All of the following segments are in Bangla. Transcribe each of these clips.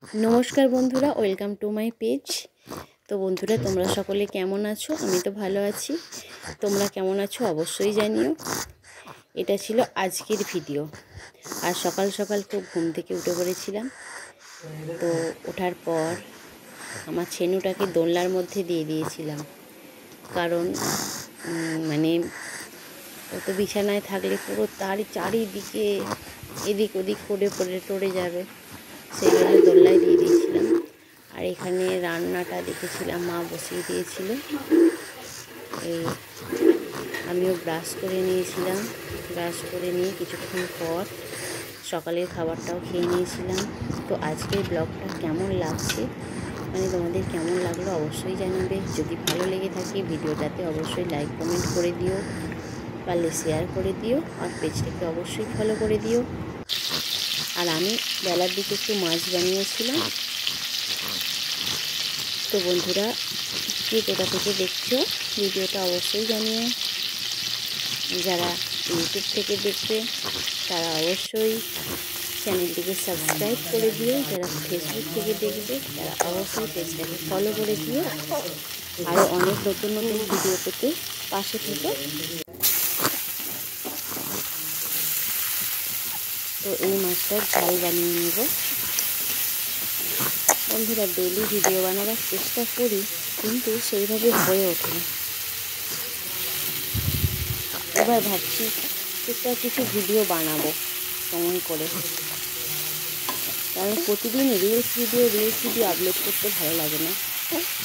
नमस्कार बंधुरा वेलकाम टू माई पेज। तो बंधुरा तुम्हारा सकले केमन आछो? आमी तो भालो आछि, तोमरा केमन आछो अवश्यई जानियो। एटा छिलो आजकेर भिडियो। आज सकाल सकाल खूब घुम थेके उठे पड़ेछिलाम। तो ओठार पर आमार छेनुटाके दोलनार मध्य दिए दिएछिलाम, कारण माने ओ तो बिछानाय थाकले पुरो तार चारिदिके एदिक ओदिक पड़े पड़े टरे जाबे, সেই জন্য দোলনায় দিয়ে দিয়েছিলাম। আর এখানে রান্নাটা দেখেছিলাম মা বসিয়ে দিয়েছিল। এই আমিও ব্রাশ করে নিয়েছিলাম, ব্রাশ করে নিয়ে কিছুক্ষণ পর সকালের খাবারটাও খেয়ে নিয়েছিলাম। তো আজকের ব্লগটা কেমন লাগছে, মানে তোমাদের কেমন লাগলো অবশ্যই জানাবে। যদি ভালো লেগে থাকে ভিডিওটাতে অবশ্যই লাইক কমেন্ট করে দিও, পারলে শেয়ার করে দিও, আর পেজটাকে অবশ্যই ফলো করে দিও। আর আমি বেলার দিকে একটু মাছ বানিয়েছিলাম। তো বন্ধুরা কে কোথা থেকে দেখছো ভিডিওটা অবশ্যই জানিও। যারা ইউটিউব থেকে দেখবে তারা অবশ্যই চ্যানেলটিকে সাবস্ক্রাইব করে দিও। যারা ফেসবুক থেকে দেখবে তারা অবশ্যই পেজটাকে ফলো করে দিও। আরও অনেক নতুন নতুন ভিডিও পেতে পাশে থেকো। তো এই মাছটার ঝাল বানিয়ে নেব। বন্ধুরা ডেলি ভিডিও বানাবার চেষ্টা করি, কিন্তু সেইভাবে হয়ে ওঠে না। এবার ভাবছি একটা কিছু ভিডিও বানাবো সময় করে, কারণ প্রতিদিন রিলস ভিডিও আপলোড করতে ভালো লাগে না।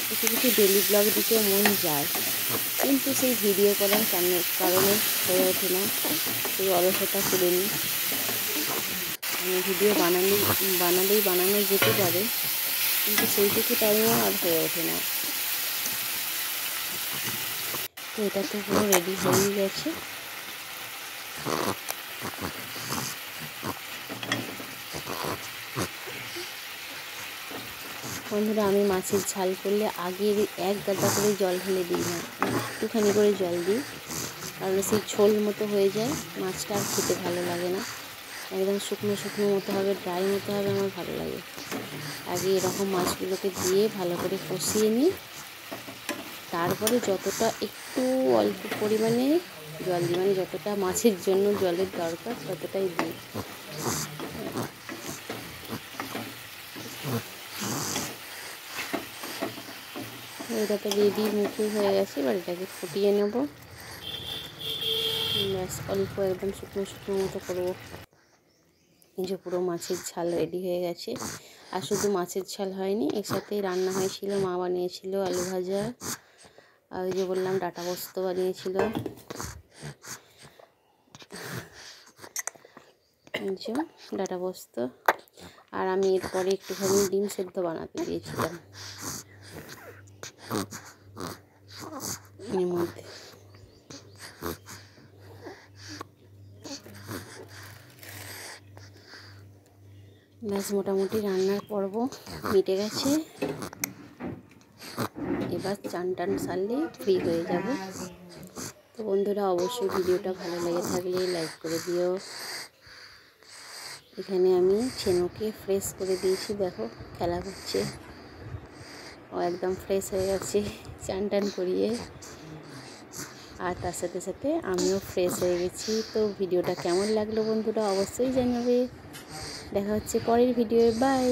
কিছু কিছু ডেলি ব্লগ দিতে মন যায়, কিন্তু সেই ভিডিও করার কারণে হয়ে ওঠে না। সেই অলসতা করে নিই। মানে ভিডিও বানালেই বানানো যেতে পারে, কিন্তু সেইটুকু টাইমও আর হয়ে ওঠে না। তো এটা তো পুরো রেডি হয়ে গেছে। বন্ধুরা আমি মাছের ঝাল করলে আগে এক গাদা করে জল ঢেলে দিই না, একটুখানি করে জল দিই, কারণ সেই ঝোল মতো হয়ে যায়, মাছটা আর খেতে ভালো লাগে না। একদম শুকনো শুকনো মতো হবে, ড্রাই মতো হবে, আমার ভালো লাগে। আগে এরকম মাছগুলোকে দিয়ে ভালো করে কষিয়ে নিই, তারপরে যতটা একটু অল্প পরিমাণে জল দিই, মানে যতটা মাছের জন্য জলের দরকার ততটাই দিই। এটা তো রেডি মুখে হয়ে গেছে, এবার এটাকে ফুটিয়ে নেব। ব্যাস অল্প একদম শুকনো শুকনো মতো করবো। এই যে পুরো মাছের ঝাল রেডি হয়ে গেছে। আর শুধু মাছের ঝাল হয়নি, এর সাথেই রান্না হয়েছিল, মা বানিয়েছিল আলু ভাজা, আর ওই যে বললাম ডাঁটা পোস্ত বানিয়েছিল। ডাঁটা পোস্ত, আর আমি এরপরে একটুখানি ডিম সেদ্ধ বানাতে দিয়েছিলাম এর মধ্যে। ব্যাস মোটামুটি রান্নার পর্ব মিটে গেছে। এবার চান টান সারলেই ফ্রি হয়ে যাব। তো বন্ধুরা অবশ্যই ভিডিওটা ভালো লেগে থাকলে লাইক করে দিও। এখানে আমি ছেনুকে ফ্রেশ করে দিয়েছি, দেখো খেলা করছে, ও একদম ফ্রেশ হয়ে গেছে চান টান করিয়ে। আর তার সাথে সাথে আমিও ফ্রেশ হয়ে গেছি। তো ভিডিওটা কেমন লাগলো বন্ধুরা অবশ্যই জানাবে। দেখা হচ্ছে পরের ভিডিওয়ে, বাই।